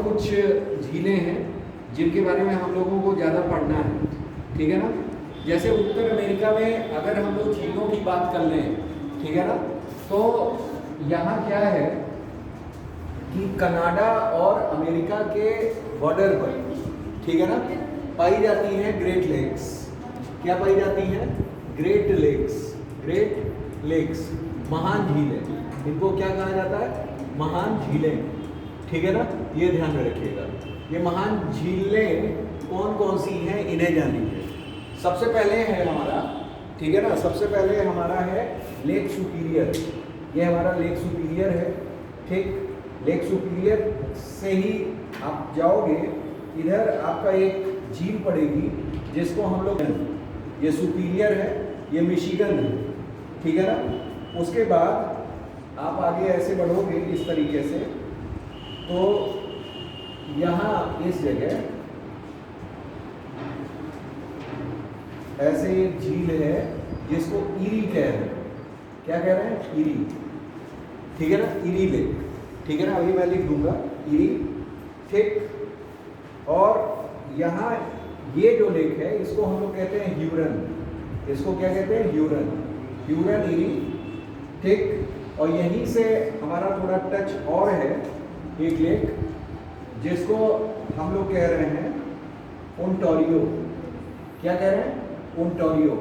कुछ झीलें हैं जिनके बारे में हम लोगों को ज़्यादा पढ़ना है, ठीक है ना। जैसे उत्तर अमेरिका में अगर हम लोग झीलों की बात कर लें, ठीक है ना, तो यहाँ क्या है कि कनाडा और अमेरिका के बॉर्डर पर, ठीक है ना, पाई जाती हैं ग्रेट लेक्स। क्या पाई जाती हैं? Great lakes. ग्रेट लेक्स, महान झीलें। इनको क्या कहा जाता है? महान झीलें, ठीक है ना। ये ध्यान में रखिएगा, ये महान झीलें कौन कौन सी हैं इन्हें जानिए। सबसे पहले है हमारा, ठीक है ना, सबसे पहले हमारा है लेक सुपीरियर। ये हमारा लेक सुपीरियर है, ठीक। लेक सुपीरियर से ही आप जाओगे, इधर आपका एक झील पड़ेगी जिसको हम लोग, ये सुपीरियर है, ये मिशिगन है, ठीक है ना। उसके बाद आप आगे ऐसे बढ़ोगे इस तरीके से, तो यहाँ इस जगह ऐसे एक झील है जिसको ईरी कह रहे हैं। क्या कह रहे हैं? ईरी, ठीक है ना, ईरी लेक, ठीक है ना। अभी मैं लिख दूंगा ईरी, ठीक। और यहाँ ये जो लेक है इसको हम लोग कहते हैं ह्यूरन। इसको क्या कहते हैं? ह्यूरन। ह्यूरन ईरी, ठीक। और यहीं से हमारा थोड़ा टच और है एक लेक जिसको हम लोग कह रहे हैं ओंटारियो। क्या कह रहे हैं? ओंटारियो।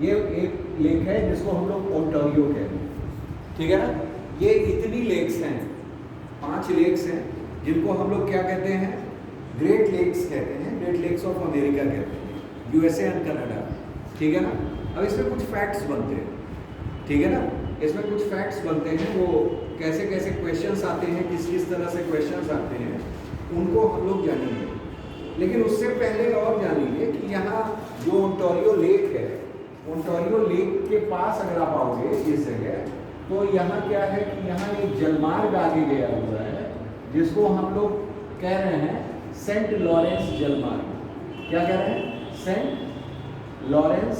ये एक लेक है जिसको हम लोग ओंटारियो कहते हैं, ठीक है ना। ये इतनी लेक्स हैं, 5 लेक्स हैं जिनको हम लोग क्या कहते हैं? ग्रेट लेक्स कहते हैं, ग्रेट लेक्स ऑफ अमेरिका कहते हैं, यूएसए एंड कनाडा, ठीक है ना। अब इसमें कुछ फैक्ट्स बनते हैं, ठीक है ना। इसमें कुछ फैक्ट्स बनते हैं, वो कैसे कैसे क्वेश्चंस आते हैं, किस किस तरह से क्वेश्चंस आते हैं, उनको हम लोग जानेंगे। लेकिन उससे पहले और जानेंगे कि यहाँ जो ओंटारियो लेक है, ओंटारियो लेक के पास अगर आप आओगे इस जगह, तो यहाँ क्या है कि यहाँ एक जलमार्ग आगे गया हुआ है जिसको हम लोग कह रहे हैं सेंट लॉरेंस जलमार्ग। क्या कह रहे हैं? सेंट लॉरेंस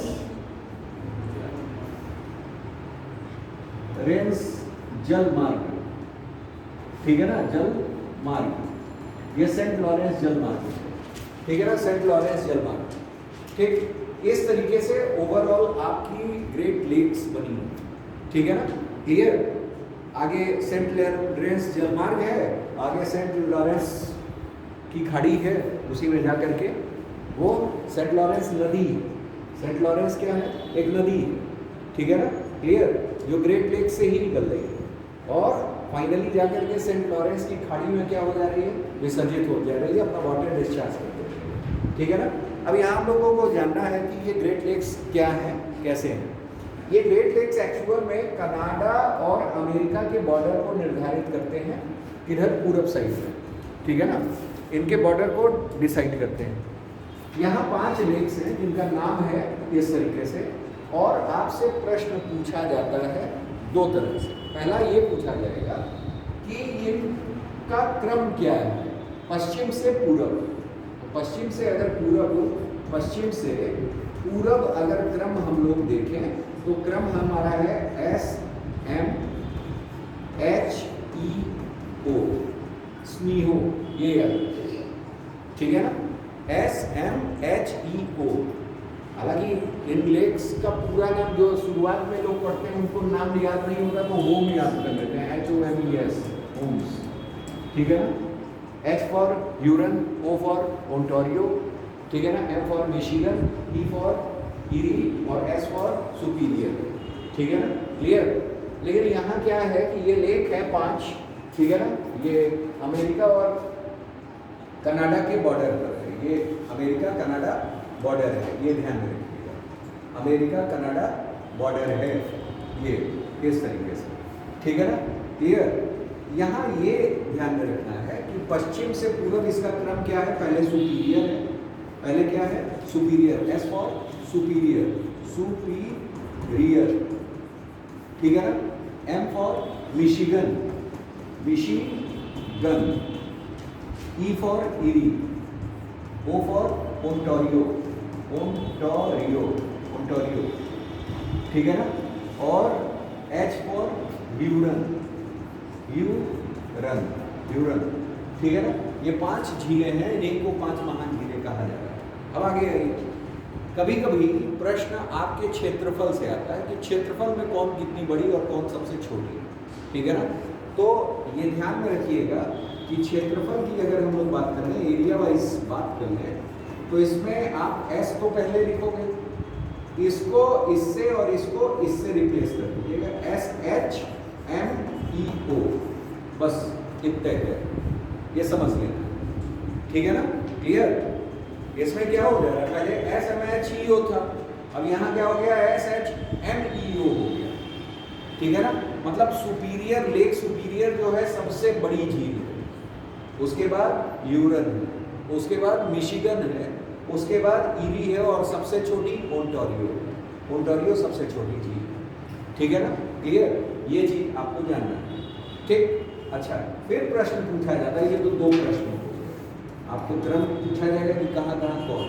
जलमार्ग, ठीक है ना, जलमार्ग। ये सेंट लॉरेंस जलमार्ग, ठीक है ना, सेंट लॉरेंस जलमार्ग, ठीक। इस तरीके से ओवरऑल आपकी ग्रेट लेक्स बनी है, ठीक है ना, क्लियर। आगे सेंट लॉरेंस जलमार्ग है, आगे सेंट लॉरेंस की खाड़ी है, उसी में जा करके वो सेंट लॉरेंस नदी, सेंट लॉरेंस क्या है? एक नदी है, ठीक है ना, क्लियर, जो ग्रेट लेक से ही निकल रही है और फाइनली जाकर के सेंट लॉरेंस की खाड़ी में क्या हो जा रही है? विसर्जित हो जा रही है, अपना वाटर डिस्चार्ज करते हैं, ठीक है ना। अब यहाँ हम लोगों को जानना है कि ये ग्रेट लेक्स क्या हैं, कैसे हैं। ये ग्रेट लेक्स एक्चुअल में कनाडा और अमेरिका के बॉर्डर को निर्धारित करते हैं, किधर? पूरब साइड में, ठीक है ना, इनके बॉर्डर को डिसाइड करते हैं। यहाँ 5 लेक्स हैं जिनका नाम है इस तरीके से, और आपसे प्रश्न पूछा जाता है 2 तरह से। पहला ये पूछा जाएगा कि इनका क्रम क्या है, पश्चिम से पूरब। पश्चिम से अगर पूरब, पश्चिम से पूरब अगर क्रम हम लोग देखें तो क्रम हमारा है SMHEO, स्मीहो, ये ठीक है ना, SMHEO। हालांकि इन लेक्स का पूरा नाम जो शुरुआत में लोग पढ़ते हैं उनको नाम याद नहीं होता तो होम याद कर लेते हैं, HOMES, होम्स, ठीक है ना। H for Huron, O for Ontario, ठीक है ना, M for Michigan, E for Erie और S फॉर सुपीरियर, ठीक है ना, क्लियर। लेकिन यहाँ क्या है कि ये लेक है 5, ठीक है ना, ये अमेरिका और कनाडा के बॉर्डर पर है। ये अमेरिका कनाडा बॉर्डर है, ये ध्यान में रखिएगा, अमेरिका कनाडा बॉर्डर है ये, इस तरीके से, ठीक है ना, क्लियर। यहाँ ये ध्यान में रखना है कि पश्चिम से पूर्व इसका क्रम क्या है? पहले सुपीरियर है, पहले क्या है? Superior, S for Superior, Superior, ठीक है ना। M for Michigan, Michigan, E for Erie, O for Ontario, Ontario, Ontario, ठीक है ना, और H for Huron, Huron, Huron, ठीक है ना। ये 5 झीलें हैं, इन्हीं को 5 महान झीलें कहा जा रहा है। अब आगे आइए, कभी कभी प्रश्न आपके क्षेत्रफल से आता है कि क्षेत्रफल में कौन कितनी बड़ी और कौन सबसे छोटी है, ठीक है ना। तो ये ध्यान में रखिएगा कि क्षेत्रफल की अगर हम लोग बात करें, एरिया वाइज बात कर लें, तो इसमें आप S तो पहले लिखोगे, इसको इससे और इसको इससे रिप्लेस कर दीजिएगा, SHMEO, बस इतना है, ये समझ लेना, ठीक है ना, क्लियर। इसमें क्या हो जा रहा है, पहले SMHEO था, अब यहाँ क्या हो गया, SHMEO हो गया, ठीक है ना। मतलब सुपीरियर, लेक सुपीरियर जो है सबसे बड़ी झील है, उसके बाद यूरन है, उसके बाद मिशिगन है, उसके बाद ईरी है, और सबसे छोटी ओंटारियो है। ओंटारियो सबसे छोटी झील है, ठीक है ना, क्लियर। ये चीज आपको जानना है, ठीक। अच्छा, फिर प्रश्न पूछा जाता है, ये तो 2 प्रश्न हो गए, आपको तुरंत पूछा जाएगा कि कहाँ कहाँ कौन,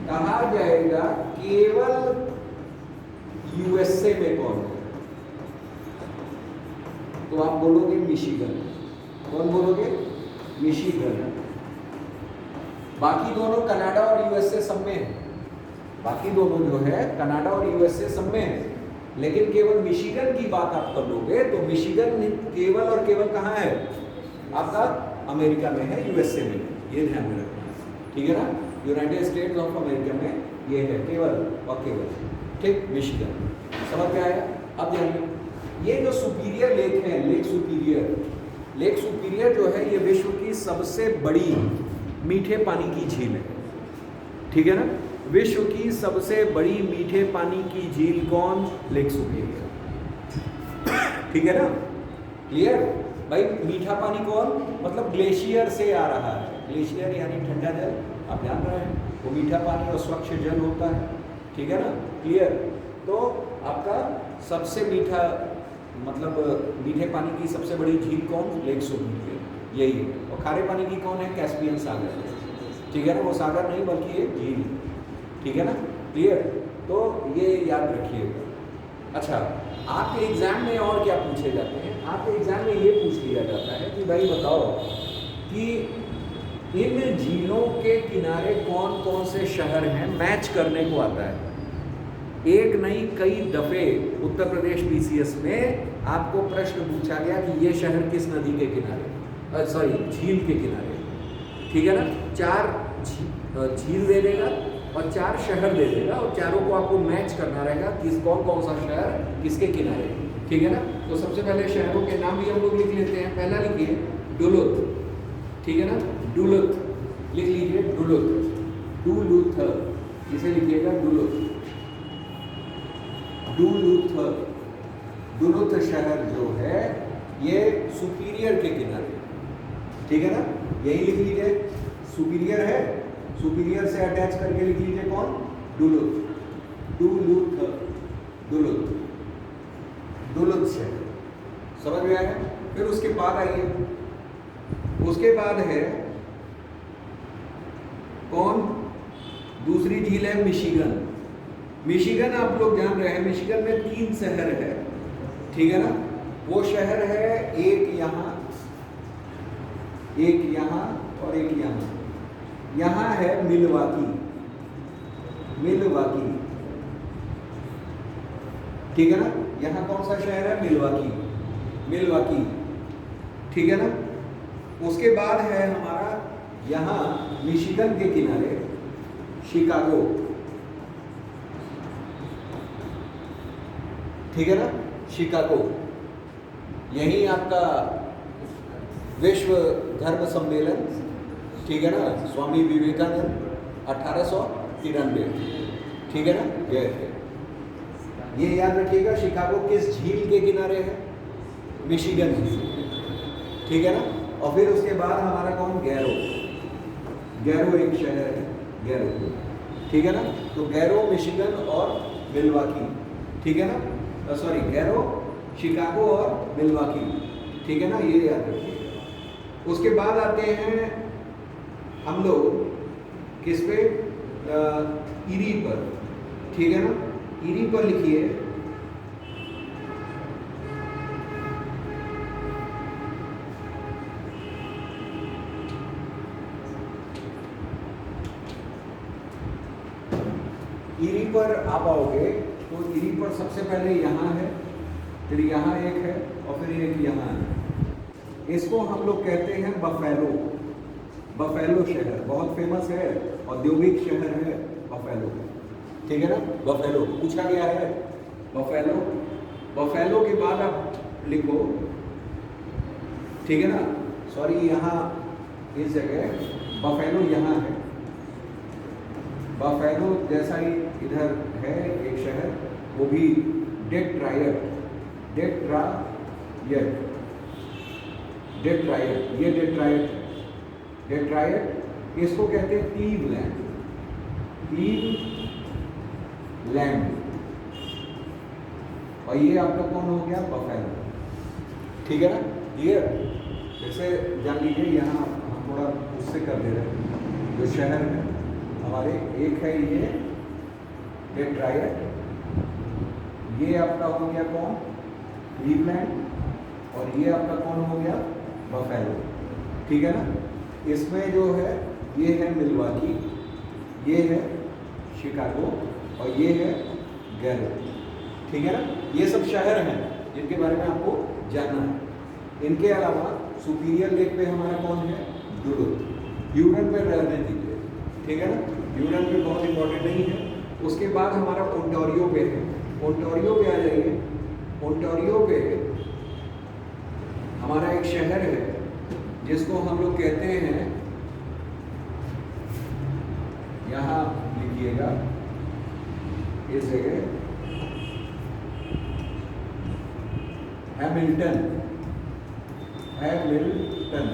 कहा जाएगा केवल यूएसए में कौन है, तो आप बोलोगे मिशिगन। कौन बोलोगे, मिशिगन। बाकी दोनों कनाडा और यूएसए सब में है, बाकी दोनों जो है कनाडा और यूएसए सब में है, लेकिन केवल मिशिगन की बात आप कर लोगे तो मिशिगन केवल और केवल कहाँ है, आपका अमेरिका में है, यूएसए में है, ये ध्यान में रखना, ठीक है ना। यूनाइटेड स्टेट्स ऑफ अमेरिका में ये है केवल और केवल, ठीक, मिशिगन। समझ में आया। अब जानिए, ये जो सुपीरियर लेक है, लेक सुपीरियर जो है, ये विश्व की सबसे बड़ी मीठे पानी की झील है, ठीक है ना। विश्व की सबसे बड़ी मीठे पानी की झील कौन, लेक सुपीरियर, ठीक है ना, क्लियर। भाई मीठा पानी कौन, मतलब ग्लेशियर से आ रहा है, ग्लेशियर यानी ठंडा जल, आप जान रहे हैं, वो मीठा पानी और स्वच्छ जल होता है, ठीक है ना, क्लियर। तो आपका सबसे मीठा, मतलब मीठे पानी की सबसे बड़ी झील कौन, लेक सुपीरियर, यही है। और खारे पानी की कौन है, कैस्पियन सागर, ठीक है ना, वो सागर नहीं बल्कि ये झील, ठीक है ना, क्लियर। तो ये याद रखिएगा। अच्छा, आपके एग्जाम में और क्या पूछे जाते हैं, आपके एग्जाम में ये पूछ लिया जाता है कि भाई बताओ कि इन झीलों के किनारे कौन कौन से शहर हैं, मैच करने को आता है। एक नहीं कई दफे उत्तर प्रदेश पीसीएस में आपको प्रश्न पूछा गया कि ये शहर किस नदी के किनारे, सॉरी झील के किनारे, ठीक है ना। 4 झील दे देगा और 4 शहर दे देगा, और चारों को आपको मैच करना रहेगा किस कौन कौन सा शहर किसके किनारे, ठीक है ना। तो सबसे पहले शहरों के नाम भी हम लोग लिख लेते हैं। पहला लिखिए डुलुथ, ठीक है ना, डुलुथ लिख लीजिए, डुलुथ, इसे लिखिएगा डुलुथ, डुलुथ शहर जो है ये सुपीरियर के किनारे, ठीक है ना, यही लिख लीजिए, सुपीरियर है, सुपीरियर से अटैच करके लिख लीजिए कौन, डुलुथ शहर, समझ में आया। फिर उसके बाद आइए, उसके बाद है कौन, दूसरी झील है मिशिगन। मिशिगन आप लोग जान रहे हैं, मिशिगन में 3 शहर है, ठीक है ना। वो शहर है एक यहाँ, एक यहाँ और एक यहाँ। यहाँ है मिलवाकी, ठीक है ना। यहाँ कौन सा शहर है, मिलवाकी, ठीक है ना। उसके बाद है हमारा यहाँ मिशिगन के किनारे शिकागो, ठीक है ना, शिकागो। यही आपका विश्व धर्म सम्मेलन, ठीक है ना, स्वामी विवेकानंद 1893, ठीक है ना, ये याद रखिएगा। शिकागो किस झील के किनारे है, मिशिगन झील, ठीक है ना। और फिर उसके बाद हमारा कौन, गैरो एक शहर है, गैरो, ठीक है ना। तो गैरो, मिशिगन और मिलवाकी, ठीक है ना, सॉरी गैरो, शिकागो और मिलवाकी, ठीक है ना, ये याद रखिएगा। उसके बाद आते हैं हम लोग किस पे, ईरी पर, ठीक है ना। ईरी पर लिखिए ईरी पर आप आओगे तो ईरी पर सबसे पहले यहाँ है, फिर यहाँ एक है और फिर एक यहाँ है। इसको हम लोग कहते हैं बफेलो। बफेलो शहर बहुत फेमस है, औद्योगिक शहर है बफेलो, ठीक है ना। बफेलो पूछा गया है, बफेलो। बफेलो के बाद आप लिखो, ठीक है ना। सॉरी, यहाँ इस जगह बफेलो यहाँ है, बफेलो जैसा ही इधर है एक शहर, वो भी डेट्रायट, डेट्रायट, डेट्रायट, ये डेट्रायट है। डेट्रायट इसको कहते हैं क्लीवलैंड, क्लीवलैंड। और ये आपका कौन हो गया, बफेलो, ठीक है ना। क्लियर, जैसे जान लीजिए यहाँ हम थोड़ा उससे कर दे रहे हैं, जो शहर है हमारे, एक है ये डेट्रायट, ये आपका हो गया कौन, क्लीवलैंड, और ये आपका कौन हो गया, बफेलो, ठीक है ना। इसमें जो है ये है मिल्वाकी, ये है शिकागो और ये है गैरो, ठीक है ना। ये सब शहर हैं जिनके बारे में आपको जानना है। इनके अलावा सुपीरियर लेक पे हमारा कौन है, डुलुथ। ह्यूरन पे रहने दीजिए, ठीक है ना, ह्यूरन पे बहुत इंपॉर्टेंट नहीं है। उसके बाद हमारा ओंटारियो पे है, ओंटारियो पे आ जाइए। ओंटारियो पे हमारा एक शहर है जिसको हम लोग कहते हैं, यहाँ लिखिएगा इस जगह, हैमिल्टन, हैमिल्टन,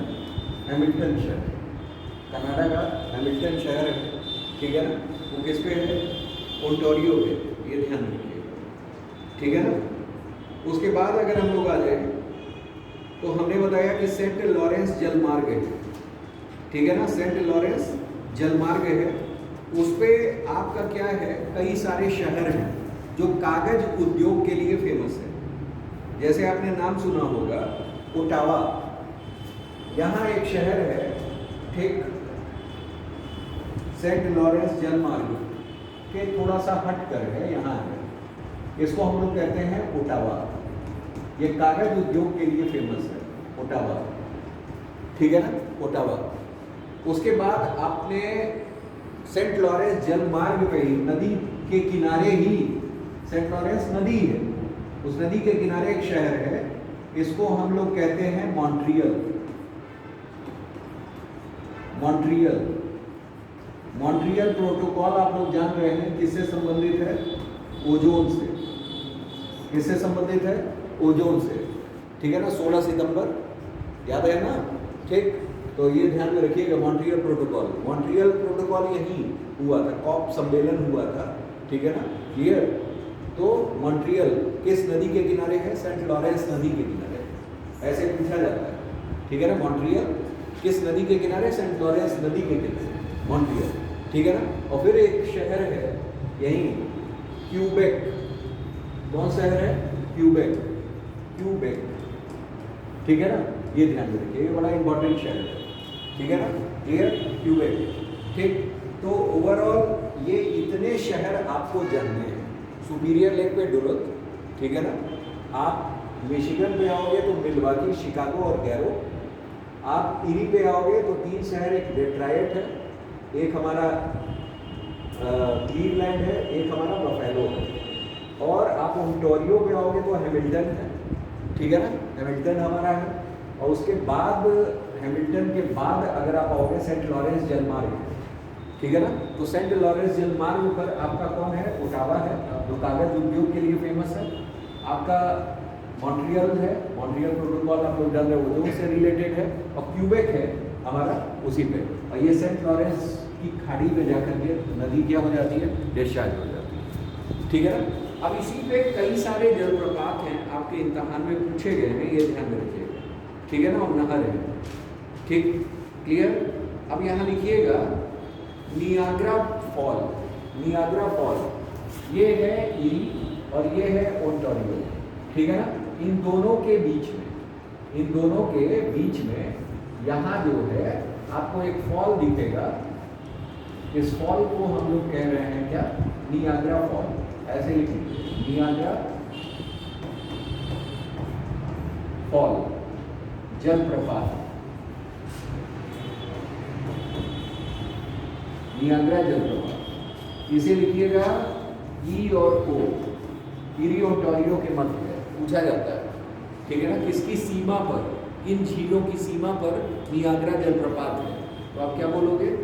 हैमिल्टन शहर, कनाडा का हैमिल्टन शहर है, ठीक है ना। वो किस पे है, ओंटारियो पे, ये ध्यान रखिएगा, ठीक है ना। उसके बाद अगर हम लोग आ जाए तो हमने बताया कि सेंट लॉरेंस जलमार्ग है, ठीक है ना, सेंट लॉरेंस जलमार्ग है। उस पे आपका क्या है, कई सारे शहर हैं जो कागज उद्योग के लिए फेमस है। जैसे आपने नाम सुना होगा ओटावा, यहाँ एक शहर है, ठीक, सेंट लॉरेंस जलमार्ग के थोड़ा सा हट कर है, यहाँ है, इसको हम लोग कहते हैं ओटावा। ये कागज उद्योग के लिए फेमस है, ओटावा, ठीक है ना, ओटावा। उसके बाद आपने सेंट लॉरेंस जलमार्ग पे ही, नदी के किनारे ही, सेंट लॉरेंस नदी है, उस नदी के किनारे एक शहर है, इसको हम लोग कहते हैं मॉन्ट्रियल। मॉन्ट्रियल, मॉन्ट्रियल प्रोटोकॉल आप लोग जान रहे हैं किससे संबंधित है, ओजोन से। किससे संबंधित है, ओजोन से, ठीक है ना। 16 सितंबर याद है ना, ठीक। तो ये ध्यान में रखिएगा, मॉन्ट्रियल प्रोटोकॉल, मॉन्ट्रियल प्रोटोकॉल यही हुआ था, कॉप सम्मेलन हुआ था, ठीक है ना, क्लियर। तो मॉन्ट्रियल किस नदी के किनारे है, सेंट लॉरेंस नदी के किनारे, ऐसे पूछा जाता है, ठीक है ना। मॉन्ट्रियल किस नदी के किनारे, सेंट लॉरेंस नदी के किनारे, मॉन्ट्रियल, ठीक है ना। और फिर एक शहर है यही, क्यूबेक। कौन शहर है, क्यूबेक, क्यूबेक, ठीक है ना, ये ध्यान में रखिए, ये बड़ा इंपॉर्टेंट शहर है, ठीक है ना, क्लियर, क्यूबेक, ठीक। तो ओवरऑल ये इतने शहर आपको जानने हैं। सुपीरियर लेक पे डुलुथ, ठीक है ना। आप मिशिगन पे आओगे तो मिल्वाकी, शिकागो और गैरो। आप ईरी पे आओगे तो 3 शहर, एक डेट्रायट है, एक हमारा क्लीवलैंड है, एक हमारा बफेलो है। और आप ओंटारियो पे आओगे तो हैमिल्टन है, ठीक है ना, हैमिल्टन हमारा है। और उसके बाद हैमिल्टन के बाद अगर आप आओगे सेंट लॉरेंस जलमार्ग, ठीक है ना। तो सेंट लॉरेंस जलमार्ग पर आपका कौन है, ओटावा है, जो कागज उद्योग के लिए फेमस है। आपका मॉन्ट्रियल है, मॉन्ट्रियल प्रोटोकॉल आप लोग जान रहे हो, ओजोन से रिलेटेड है। और क्यूबेक है हमारा उसी पे। और ये सेंट लॉरेंस की खाड़ी पे जाकर के नदी क्या हो जाती है, डिस्चार्ज हो जाती है, ठीक है ना। अब इसी पे कई सारे जलप्रपात हैं, आपके इम्तहान में पूछे गए हैं, ये ध्यान में रखिएगा, ठीक है ना। और नहर है, ठीक, क्लियर। अब यहाँ लिखिएगा नियाग्रा फॉल, नियाग्रा फॉल ये है ईरी और ये है ओंटारियो, ठीक है ना। इन दोनों के बीच में, इन दोनों के बीच में यहाँ जो है आपको एक फॉल दिखेगा, इस फॉल को हम लोग कह रहे हैं क्या, नियाग्रा फॉल, ऐसे लिखेंगे नियाग्रा फॉल, जलप्रपात, नियाग्रा जलप्रपात। इसे लिखिएगा ई और ओ, इरी और टोरियो के मध्य है, पूछा जाता है, ठीक है ना, किसकी सीमा पर, इन झीलों की सीमा पर नियाग्रा जलप्रपात है, तो आप क्या बोलोगे,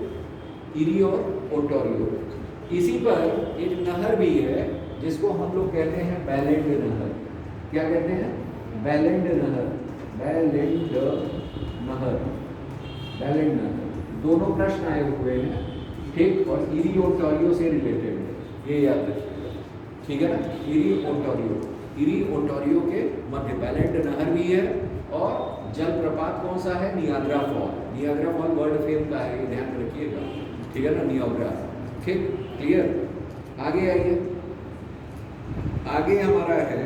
इरी और ओटोरियो। इसी पर एक नहर भी है जिसको हम लोग कहते हैं बैलेंड नहर। क्या कहते हैं, बैलेंड नहर, बैलेंड नहर, बैलेंड नहर। दोनों प्रश्न आए हुए हैं, ठीक, और इरी ओटोरियो से रिलेटेड है, ये याद रखिएगा, ठीक है ना, इरी ओटोरियो, इरी ओटोरियो के मध्य बैलेंड नहर भी है, और जलप्रपात कौन सा है, Niagara fall. Niagara fall world fame का है, ये ध्यान रखिएगा, ठीक है ना, नियाग्रा, ठीक, क्लियर। आगे आइए, आगे हमारा है,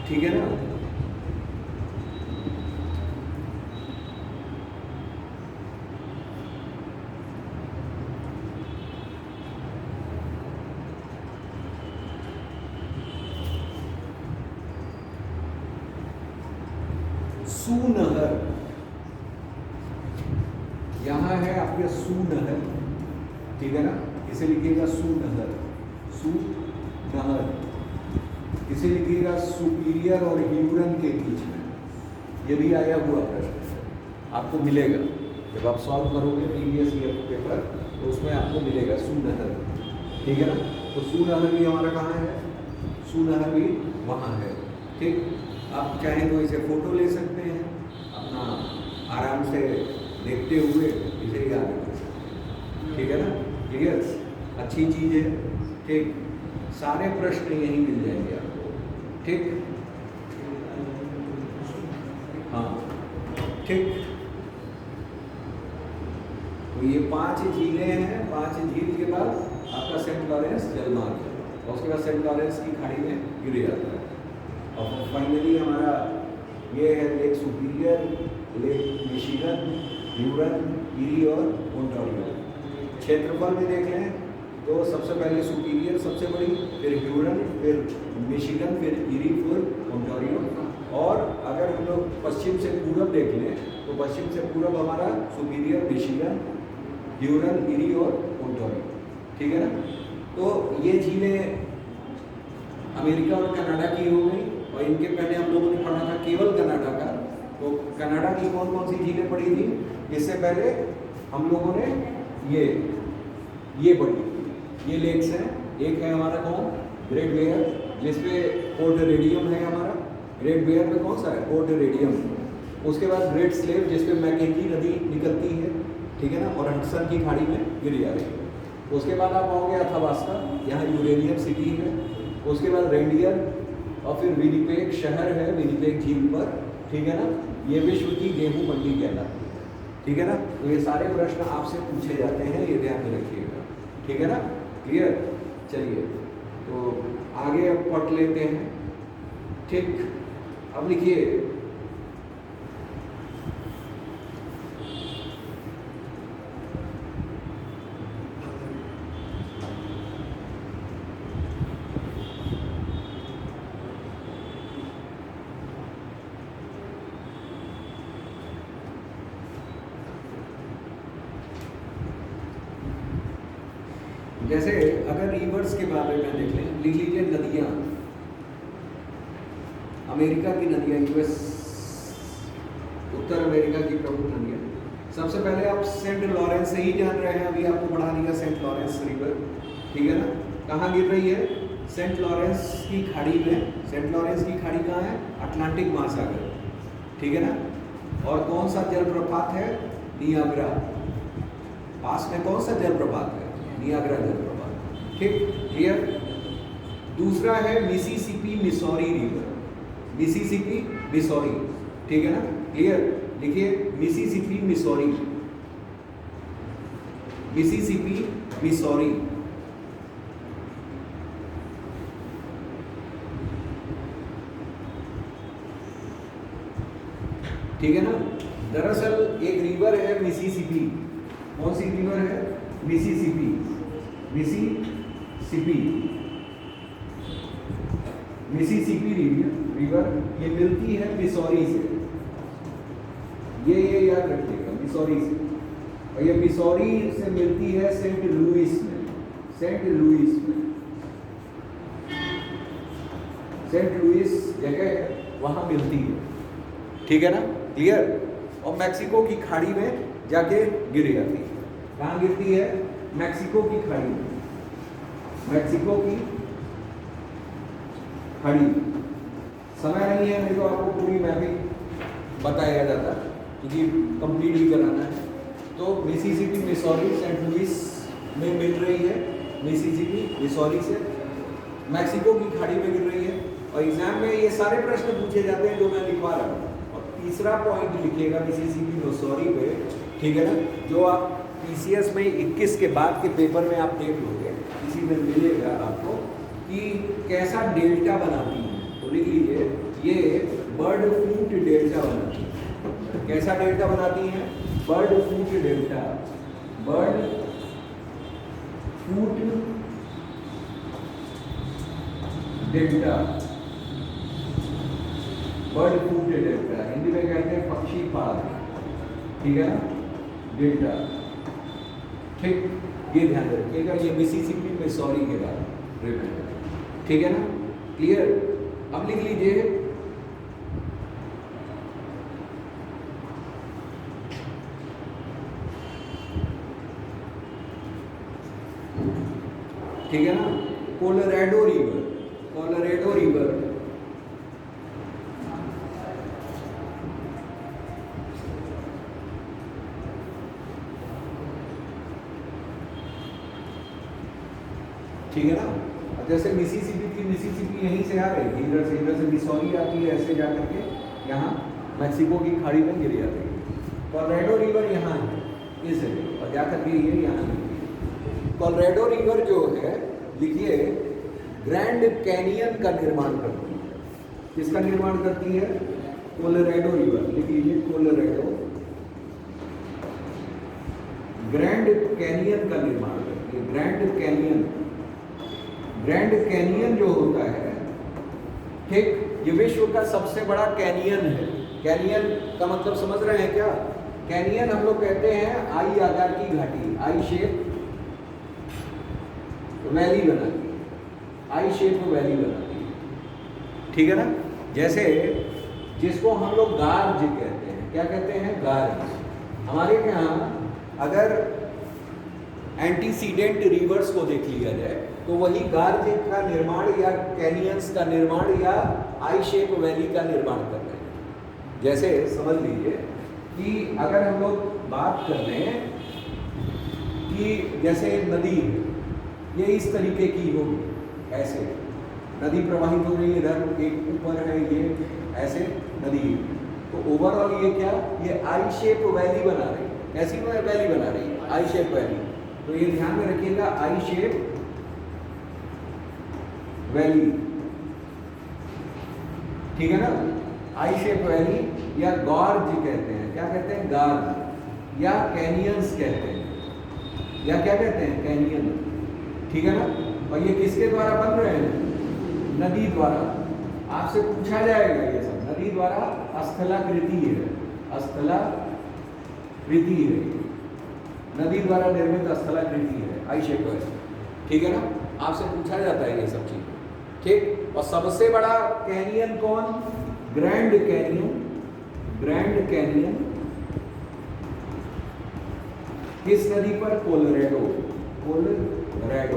ठीक है ना, सू नहर, यहां है आपके सू नहर, ठीक है ना, इसे लिखिएगा सू नहर, सू नहर, इसे लिखिएगा सुपीरियर और ह्यूरन के बीच में। ये भी आया हुआ प्रश्न आपको मिलेगा जब आप सॉल्व करोगे प्रीवियस ईयर पेपर, तो उसमें आपको मिलेगा सू नहर, ठीक है ना। तो सू नहर भी हमारा कहाँ है, सू नहर भी वहाँ है, ठीक। आप चाहें तो इसे फोटो ले सकते हैं, अपना आराम से देखते हुए इसे याद रख सकते हैं, ठीक है ना, क्लियर, अच्छी चीज़ है, ठीक। सारे प्रश्न यहीं मिल जाएंगे आपको, ठीक, हाँ, ठीक। तो ये 5 झीलें हैं, 5 झील के बाद आपका सेंट लॉरेंस जलमार्ग है, और उसके बाद सेंट लॉरेंस की खाड़ी में गिर जाता है, और फाइनली हमारा ये है Lake Superior, Lake Michigan, Huron, Erie और ओंटारियो। क्षेत्रफल में देख लें तो सबसे पहले सुपीरियर सबसे बड़ी, फिर ह्यूरन, फिर मिशिगन, फिर इरी, फिर ओंटारियो। और अगर हम लोग पश्चिम से पूरब देख लें तो पश्चिम से पूरब हमारा सुपीरियर, मिशिगन, ह्यूरन, इरी और ओंटारियो, ठीक है ना। तो ये झीलें अमेरिका और कनाडा की हो गई, और इनके पहले हम लोगों ने पढ़ा था केवल कनाडा का। तो कनाडा की कौन कौन सी झीलें पढ़ी थी, इससे पहले हम लोगों ने ये पढ़ी, ये लेक्स हैं। एक है हमारा कौन, ग्रेट बेयर, जिसपे पोर्ट रेडियम है हमारा, ग्रेट बेयर में कौन सा है, पोर्ट रेडियम। उसके बाद ग्रेट स्लेव, जिसपे मैकेंजी नदी निकलती है, ठीक है ना, और हडसन की खाड़ी में गिर जा रही है। उसके बाद आप आओगे अथाबास्का, यहाँ यूरेनियम सिटी है। उसके बाद रेंडियर, और फिर विनिपेग शहर है, विनिपेग झील पर, ठीक है ना। ये विश्व की गेहूं मंडी कहलाती है, ठीक है ना। तो ये सारे प्रश्न आपसे पूछे जाते हैं, ये ध्यान में रखिएगा, ठीक है ना, क्लियर। चलिए तो आगे अब पढ़ लेते हैं, ठीक। अब लिखिए, जैसे अगर रिवर्स के बारे में देख लें, लिख लीजिए नदियाँ, अमेरिका की नदियाँ, यूएस, उत्तर अमेरिका की प्रमुख नदियाँ। सबसे पहले आप सेंट लॉरेंस से ही जान रहे हैं, अभी आपको बढ़ा दिया सेंट लॉरेंस रिवर, ठीक है ना। कहाँ गिर रही है, सेंट लॉरेंस की खाड़ी में। सेंट लॉरेंस की खाड़ी कहाँ है, अटलांटिक महासागर, ठीक है ना। और कौन सा जलप्रपात है, नियाग्रा, पास में कौन सा जलप्रपात है, नियाग्रा जलप्रपात, ठीक, क्लियर। दूसरा है Mississippi Missouri river, Mississippi Missouri, ठीक है ना, क्लियर। लिखिए मिसिसिपी मिसौरी, मिसिसिपी मिसौरी, ठीक है ना। दरअसल एक रिवर है मिसिसिपी, कौन सी रिवर है? मिसिसिपी। मिसिसिपी मिसिसिपी रिवर ये मिलती है मिसौरी से। ये याद रखिएगा, मिसौरी से। और ये मिसौरी से मिलती है सेंट लुइस में। सेंट लुइस में, सेंट लुइस जगह है, वहां मिलती है। ठीक है ना, क्लियर? और मैक्सिको की खाड़ी में जाके गिर जाती है। कहाँ गिरती है? मैक्सिको की खाड़ी में। मैक्सिको की खाड़ी। समय नहीं है, नहीं तो आपको पूरी मैपिंग बताया जाता है, क्योंकि कंप्लीट ही कराना है। तो मिसिसिपी मिसौरी सेंट लुइस में मिल रही है। मिसिसिपी मिसौरी से मैक्सिको की खाड़ी में गिर रही है। और एग्जाम में ये सारे प्रश्न पूछे जाते हैं जो मैं लिखवा रहा हूँ। और तीसरा पॉइंट लिखिएगा मिसिसिपी मिसौरी पे, ठीक है ना, जो आप पीसीएस में 21 के बाद के पेपर में आप देख लोगे, इसी में मिलेगा आपको कि कैसा डेल्टा बनाती है। तो लिख लीजिए, ये बर्ड फ्लूट डेल्टा बनाती है। कैसा डेल्टा बनाती है? Bird flute delta. Bird flute delta. Bird flute delta Hindi में कहते हैं पक्षी पाद। ठीक है ना, डेल्टा। ठीक, ये ध्यान रखिएगा, ये मिसिसिपी मिसौरी के बाद रिवर। ठीक है ना, क्लियर? अब लिख लीजिए, ठीक है ना, कोलोराडो रिवर। कोलोराडो रिवर ठीक है ना। जैसे मिसिसिपी थी, मिसिसिपी यहीं से आ रही थी, इधर से मिसौरी आती है, ऐसे जा करके यहाँ मैक्सिको की खाड़ी में गिर जाती है। कोलोराडो रिवर यहाँ है इस जगह, और जाकर के ये यहाँ है। कोलोराडो रिवर जो है, लिखिए, ग्रैंड कैनियन का निर्माण करती है। किसका निर्माण करती है? Colorado river. लिख लीजिए, कोलोराडो ग्रैंड कैनियन का निर्माण करती है। ग्रैंड कैनियन, ग्रैंड कैनियन जो होता है, ठीक, ये विश्व का सबसे बड़ा कैनियन है। कैनियन का मतलब समझ रहे हैं क्या? कैनियन हम लोग कहते हैं आई आकार की घाटी, आई शेप वैली बनाती है। आई शेप वैली बनाती है। ठीक है ना, जैसे जिसको हम लोग गार्ज कहते हैं। क्या कहते हैं? गार्ज। हमारे यहाँ अगर एंटीसीडेंट रिवर्स को देख लिया जाए तो वही गार्ज का निर्माण या कैनियंस का निर्माण या आई शेप वैली का निर्माण कर रहे हैं। जैसे समझ लीजिए कि अगर हम लोग बात कर रहे हैं कि जैसे नदी ये इस तरीके की होगी, ऐसे नदी प्रवाहित हो रही है, इधर एक ऊपर है, ये ऐसे नदी, तो ओवरऑल ये क्या, ये आई शेप वैली बना रही है। कैसी वैली बना रही है? आई शेप वैली। तो ये ध्यान में रखिएगा, आई शेप वैली। ठीक है ना, आई शेप वैली या गॉर्ज कहते हैं। क्या कहते हैं? गार्ज। या कैनियंस कहते हैं, या क्या कहते हैं? कैनियन। ठीक है ना, और ये किसके द्वारा बन रहे हैं? नदी द्वारा। आपसे पूछा जाएगा ये सब, नदी द्वारा स्थलाकृति है। स्थलाकृति है, नदी द्वारा निर्मित स्थलाकृति है, आई शेप वैली। ठीक है ना, आपसे पूछा जाता है ये सब चीज। ठीक, और सबसे बड़ा कैनियन कौन? Grand canyon. ग्रैंड कैनियन किस नदी पर? कोलोराडो। कोलोराडो,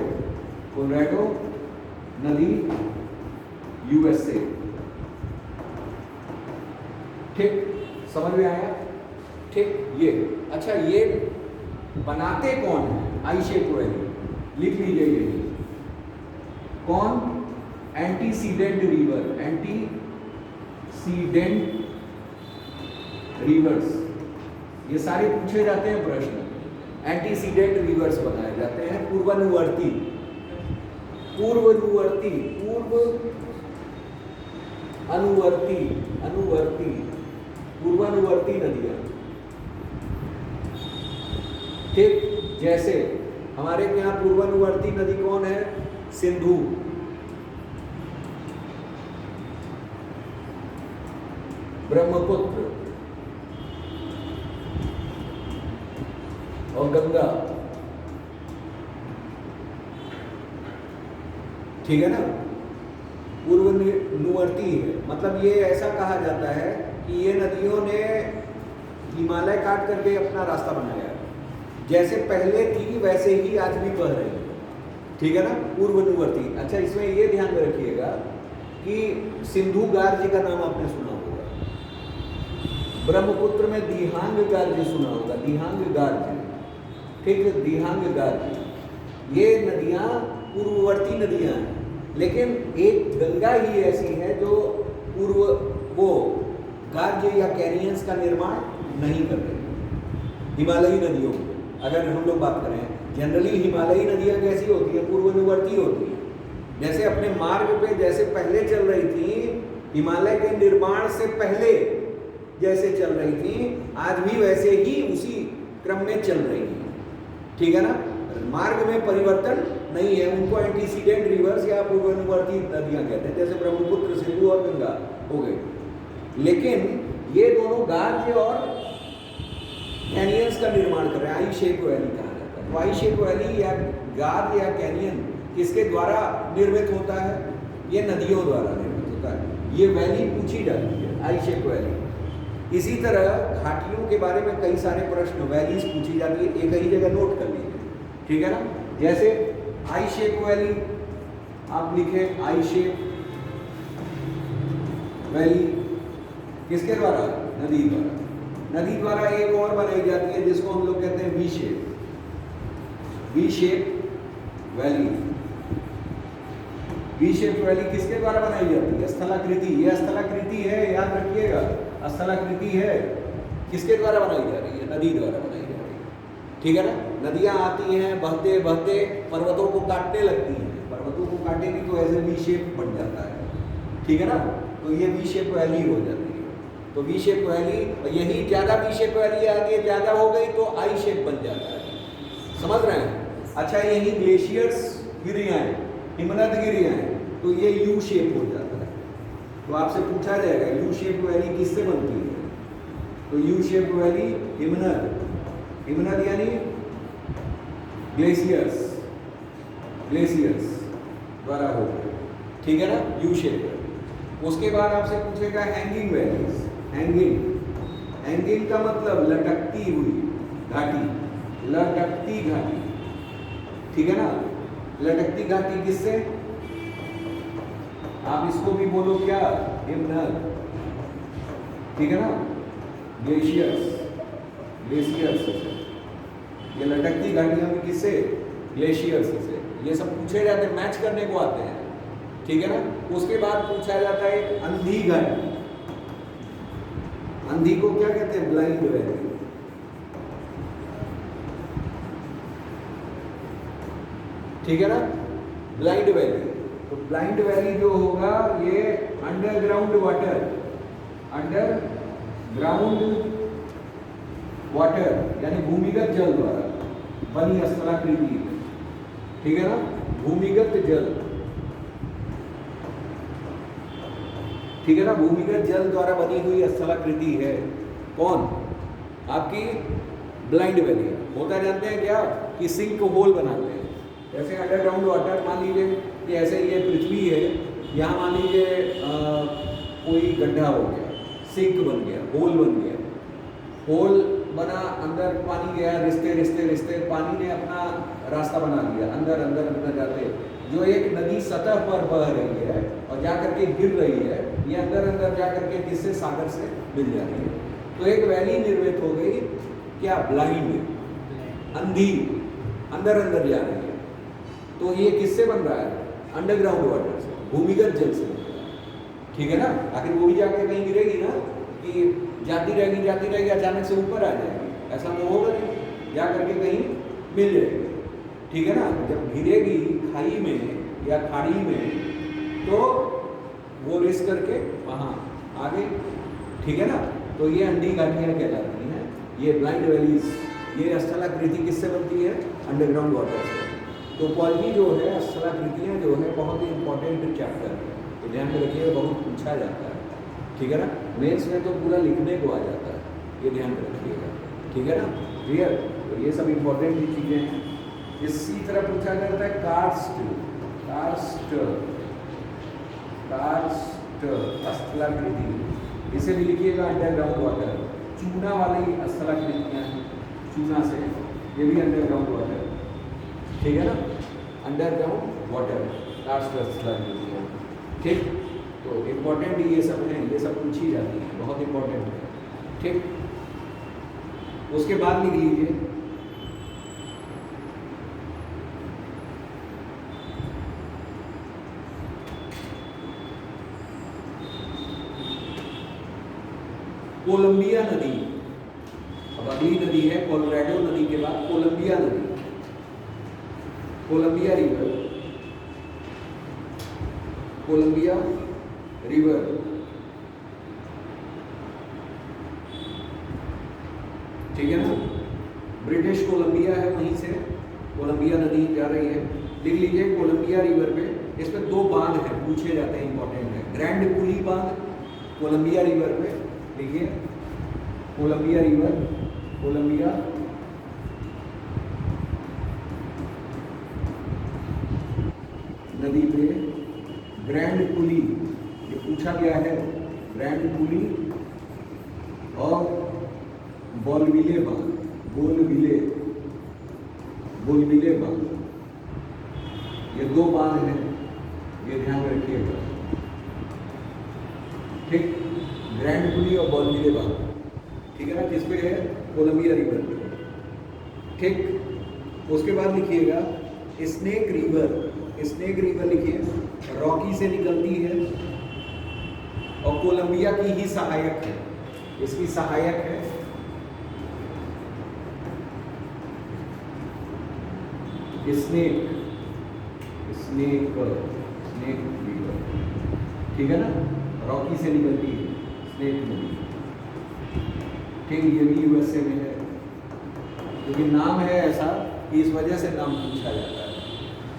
कोलोराडो नदी, यूएसए। ठीक, समझ में आया? ठीक, ये अच्छा, ये बनाते कौन है? आई शेप वैली। लिख लीजिए, ये कौन? Antecedent river. एंटीसीडेंट रिवर्स, ये सारे पूछे जाते हैं प्रश्न। एंटीसीडेंट रिवर्स बनाए जाते हैं पूर्वानुवर्ती, पूर्वानुवर्ती, पूर्व अनुवर्ती, अनुवर्ती, पूर्वानुवर्ती नदियां। ठीक, जैसे हमारे यहाँ पूर्वानुवर्ती नदी कौन है? सिंधु, ब्रह्मपुत्र और गंगा, ठीक है ना। पूर्वानुवर्ती है, मतलब ये ऐसा कहा जाता है कि ये नदियों ने हिमालय काट करके अपना रास्ता बनाया है, जैसे पहले थी वैसे ही आज भी बह रही है, ठीक है ना, पूर्वानुवर्ती। अच्छा, इसमें ये ध्यान में रखिएगा कि सिंधु गार्ज का नाम आपने सुना होगा, ब्रह्मपुत्र में दिहांग गार्ज सुना होगा, दिहांग गार्ज, ठीक है, दिहांग गार्ज। ये नदियाँ पूर्ववर्ती नदियाँ हैं, लेकिन एक गंगा ही ऐसी है जो पूर्व वो गार्ज या कैनियंस का निर्माण नहीं कर रही। हिमालयी नदियों की अगर हम लोग बात करें, जनरली हिमालयी नदियाँ कैसी होती है? पूर्वानुवर्ती होती है, जैसे अपने मार्ग पे जैसे पहले चल रही थी, हिमालय के निर्माण से पहले जैसे चल रही थी, आज भी वैसे ही उसी क्रम में चल रही है, ठीक है ना। मार्ग में परिवर्तन नहीं है, उनको एंटीसीडेंट रिवर्स या पूर्वानुवर्ती नदियाँ कहते हैं, जैसे ब्रह्मपुत्र, सिंधु और गंगा हो गई। लेकिन ये दोनों गार्ज और कैनियंस का निर्माण कर रहे हैं, आई शेप वैली कहा जाता है। तो आई शेप वैली या गार्ज या कैनियन किसके द्वारा निर्मित होता है? ये नदियों द्वारा निर्मित होता है, ये वैली पूछी जाती है, आई शेप वैली। इसी तरह घाटियों के बारे में कई सारे प्रश्न, वैलीज पूछी जाती है, एक ही जगह नोट कर लीजिए, ठीक है ना। जैसे आई शेप वैली आप लिखे, आई शेप वैली किसके द्वारा? नदी द्वारा। नदी द्वारा एक और बनाई जाती है जिसको हम लोग कहते हैं V shape, V shape valley. V shape valley किसके द्वारा बनाई जाती है? स्थलाकृति, ये स्थलाकृति है, याद रखिएगा, स्थलाकृति है, किसके द्वारा बनाई जा रही है? नदी द्वारा बनाई जा रही है, ठीक है ना। नदियाँ आती हैं, बहते बहते पर्वतों को काटने लगती हैं, पर्वतों को काटेगी तो ऐसे वी शेप बन जाता है, ठीक है ना। तो ये वी शेप वैली हो जाती है। तो वी शेप वैली, यही ज़्यादा वी शेप वैली आगे ज़्यादा हो गई तो आई शेप बन जाता है, समझ रहे हैं। अच्छा, यही ग्लेशियर्स गिरियाँ हैं, हिमनद गिरियाँ हैं, तो ये यू शेप हो जाता है। तो आपसे पूछा जाएगा यू शेप वैली किससे बनती है? तो यू शेप वैली हिमनद, हिमनद यानी ग्लेशियर्स, ग्लेशियर्स द्वारा हो, ठीक है ना, यू शेप। उसके बाद आपसे पूछेगा हैंगिंग वैलीज, हैंगिंग, हैंगिंग का मतलब लटकती हुई घाटी, लटकती घाटी, ठीक है ना। लटकती घाटी किससे? आप इसको भी बोलो क्या? हिमनद, ठीक है ना, ग्लेशियर्स, ग्लेशियर्स से। ये लटकती घाटियां भी किससे? ग्लेशियर्स से। ये सब पूछे जाते हैं, मैच करने को आते हैं, ठीक है ना। उसके बाद पूछा जाता है एक अंधी घाटी, अंधी को क्या कहते हैं? ब्लाइंड वैली, ठीक है ना, ब्लाइंड वैली। तो ब्लाइंड वैली जो होगा ये अंडरग्राउंड वाटर, अंडरग्राउंड वाटर यानी भूमिगत जल द्वारा बनी स्थलाकृति, ठीक है ना, भूमिगत जल, ठीक है ना, भूमिगत जल द्वारा बनी हुई स्थलाकृति है। कौन? आपकी ब्लाइंड वैली। होता जानते हैं क्या? कि सिंक होल बनाते हैं, जैसे अंडरग्राउंड वाटर, मान लीजिए कि ऐसे ये पृथ्वी है, यहाँ मान लीजिए कोई गड्ढा हो गया, सिंक बन गया, होल बन गया, होल बना, अंदर पानी गया, रिश्ते रिश्ते रिश्ते पानी ने अपना रास्ता बना लिया, अंदर अंदर अंदर जाते जो एक नदी सतह पर बह रही है और जा करके गिर रही है, ये अंदर अंदर जा करके किससे? सागर से मिल जाती है। तो एक वैली निर्मित हो गई, क्या? ब्लाइंड, अंधी, अंदर अंदर जा रही है। तो ये किससे बन रहा है? अंडरग्राउंड वाटर से, भूमिगत जल से, ठीक है ना। आखिर वो भी जाके कहीं गिरेगी ना, कि जाती रहेगी अचानक से ऊपर आ जाएगी, ऐसा तो होगा नहीं, जा करके कहीं मिल जाएगी, ठीक है ना। जब गिरेगी खाई में या खाड़ी में तो वो रेस करके वहाँ आ गई, ठीक है ना। तो ये अंधी घाटियाँ कहलाती हैं, ये ब्लाइंड वैलीज ये स्थलाकृति किससे बनती है? अंडरग्राउंड वाटर से। टोपोलॉजी जो है, स्थलाकृतियाँ जो है, बहुत ही इंपॉर्टेंट चैप्टर है, तो ध्यान में रखिएगा, बहुत पूछा जाता है, ठीक है ना। मेंस में तो पूरा लिखने को आ जाता है, ये ध्यान में रखिएगा, ठीक है ना, क्लियर। तो ये सब इंपॉर्टेंट भी चीज़ें हैं। इसी तरह पूछा जाता है कार्स्ट, कार्स्ट, कार्स्ट स्थलाकृति, इसे भी लिखिएगा अंडरग्राउंड वाटर। चूना वाली स्थलाकृतियाँ, चूना से, ये भी अंडरग्राउंड वाटर, ठीक है ना, अंडरग्राउंड वाटर, कार्स्ट स्थलाकृतियाँ, ठीक। तो इम्पोर्टेंट ये सब हैं, ये सब पूछी जाती है, बहुत इम्पोर्टेंट है, ठीक। उसके बाद लिख लीजिए कोलंबिया नदी। अब अगली नदी है कोलोराडो नदी के बाद कोलंबिया नदी, कोलंबिया रिवर, कोलंबिया रिवर, ठीक है ना। ब्रिटिश कोलंबिया है, वहीं से कोलंबिया नदी जा रही है। लिख लीजिए कोलंबिया रिवर पे, इसमें दो बांध हैं, पूछे जाते हैं, इंपॉर्टेंट है। ग्रैंड कुली बांध कोलंबिया रिवर पे, देखिए कोलंबिया रिवर, कोलंबिया नदी पे ग्रैंड कुली, ये पूछा गया है, ग्रैंड कुली और बोलविले बांध, बोलविले, बोलविले बांध, ये दो बांध हैं, ये ध्यान में रखिएगा, ठीक। ग्रैंड कुली और बोलविले बांध, ठीक है ना, किस पे है? कोलंबिया रिवर पे, ठीक। उसके बाद लिखिएगा स्नेक रिवर, स्नेक रिवर लिखिए, रॉकी से निकलती है और कोलंबिया की ही सहायक है, इसकी सहायक है। स्नेक, स्नेक, स्नेक रिवर, ठीक है ना, रॉकी से निकलती है स्नेक नदी, ठीक। ये भी यूएसए में है, क्योंकि नाम है ऐसा कि इस वजह से नाम पूछा जाता है,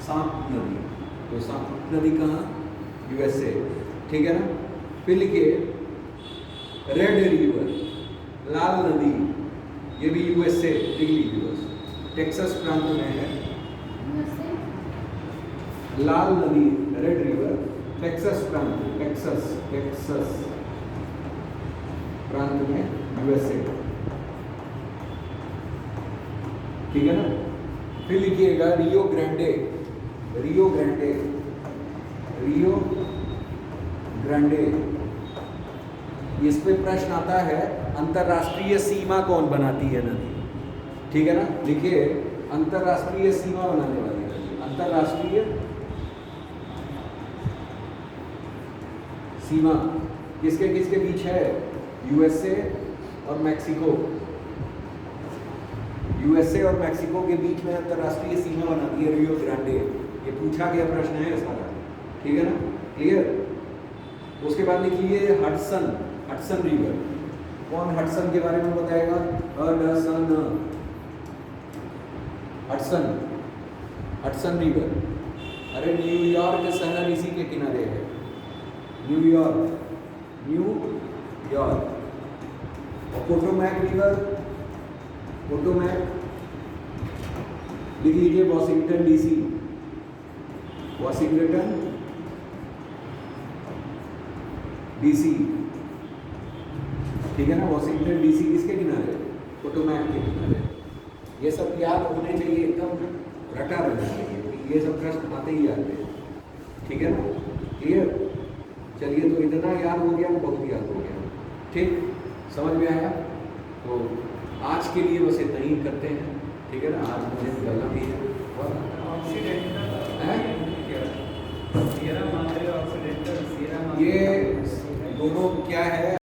सांप नदी। तो सांप नदी कहाँ? यूएसए, ठीक है ना। फिर लिखिए रेड रिवर, लाल नदी, ये भी यूएसए, लिख लीजिए बस, टेक्सास प्रांत में है। लाल नदी, रेड रिवर, टेक्सास प्रांत, टेक्सास, टेक्सास प्रांत में, यूएसए, ठीक है ना। फिर लिखिएगा Rio Grande, Rio Grande, Rio Grande. इस पे प्रश्न आता है अंतरराष्ट्रीय सीमा कौन बनाती है नदी, ठीक है ना। लिखिए अंतरराष्ट्रीय सीमा बनाने वाली नदी, अंतरराष्ट्रीय सीमा किसके किसके बीच है? यूएसए और मैक्सिको, यूएसए और मैक्सिको के बीच में अंतरराष्ट्रीय सीमा बनाती है रियो ग्रांडे। ये पूछा गया प्रश्न है सारा, ठीक है ना, क्लियर। उसके बाद लिखिए हडसन, हडसन रिवर। कौन हडसन के बारे में बताएगा? Hudson, Hudson, Hudson river. अरे न्यूयॉर्क शहर इसी के किनारे है, न्यूयॉर्क, न्यूयॉर्क। और पोटोमैक रिवर, पोटोमैक, लिख लीजिए वॉशिंगटन डीसी, वॉशिंगटन डीसी, ठीक है ना। वॉशिंगटन डीसी किसके किनारे? पोटोमैक के किनारे। ये सब याद होने चाहिए, एकदम रटा रहना चाहिए, ये सब प्रश्न आते ही आते हैं, ठीक है ना, क्लियर। चलिए, तो इतना याद हो गया, बहुत याद हो गया, ठीक, समझ में आया। तो आज के लिए बस इतना ही करते हैं, ठीक है ना। आज मुझे निकलना भी है, ये दोनों क्या है?